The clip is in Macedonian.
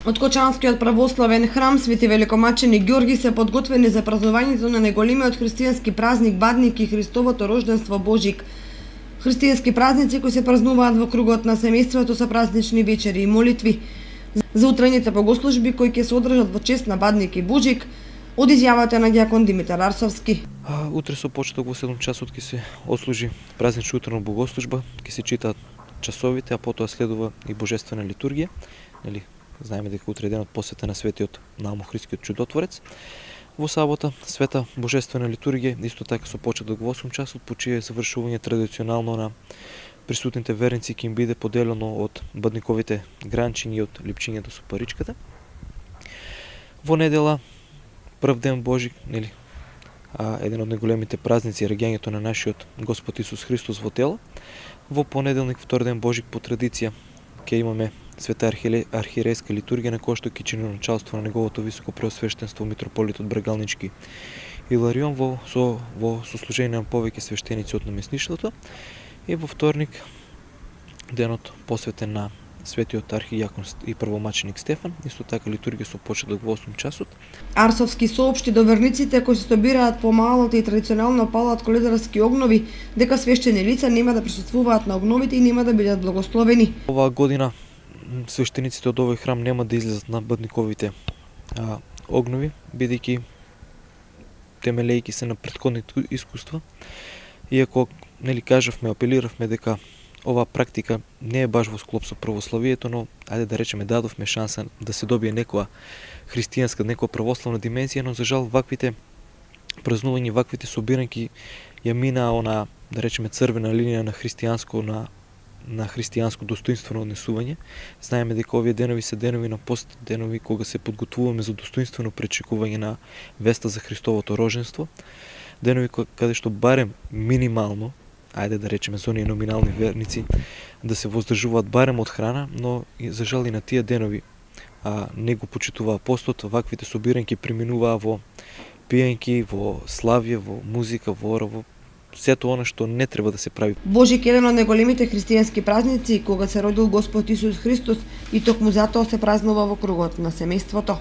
Откочанскиот православен храм Свети Великомачени Ѓорги се подготвени за празнувањето на најголемиот христијански празник Бадник и Христовото рожденство Божик. Христијански празници кои се празнуваат во кругот на семејството со празнични вечери и молитви. За утрените богослужби кои ќе се одржат во чест на Бадник и Божик, од изјавата на ѓакон Димитар Арсовски. Утре со почеток во 7 часот ќе се отслужи празнична утрена богослужба, ќе се читаат часовите, а потоа следува и божествена литургија. Знаеме дека утре денот посвета на светиот Наумохристскиот чудотворец. Во сабота света божествена литургија, исто така со почеток во 8 часот, по чие завршување традиционално на присутните верници ќе им биде поделено од бадниковите гранчиња и од липчињата со паричката. Во недела, прв ден Божик, еден од најголемите празници, раѓањето на нашиот Господ Исус Христос во тело. Во понеделник, втор ден Божик, по традиција ќе имаме света архиерейска литургија на која што ќе чини началство на неговото високо преосвештенство митрополитот Брагалнички Иларион во сослужение на повеќе свештеници од наместништвото. И во вторник денот посветен на светиот архијакон и првомаченик Стефан, исто така литургија со почеток во 8 часот. Арсовски соопшти до верниците кои се собираат по малите и традиционално палат коледарски огнови дека свештени лица нема да присуствуваат на огновите и нема да бидат благословени. Оваа година свештениците од овој храм нема да излезат на бадниковите огнови, бидејќи темелејќи се на претходните искуства. Иако кажавме, апелиравме дека оваа практика не е баш во склоп со православието, но ајде да речеме дадовме шанса да се добие некоја христијанска, некоја православна димензија, но за жал ваквите празнувања, ваквите собирањки ја мина она, да речеме, црвена линија на христијанско достоинствено однесување. Знаеме дека овие денови се денови на пост, денови кога се подготвуваме за достоинствено пречекување на веста за Христовото рожденство, денови каде што барем минимално, ајде да речеме за оние номинални верници, да се воздржуваат барем од храна, но за жал и на тие денови не го почитуваа постот, ваквите собирањки преминуваа во пиењки, во славје, во музика, во сето она што не треба да се прави. Божик е еден од најголемите христијански празници кога се родил Господ Исус Христос и токму затоа се празнува во кругот на семејството.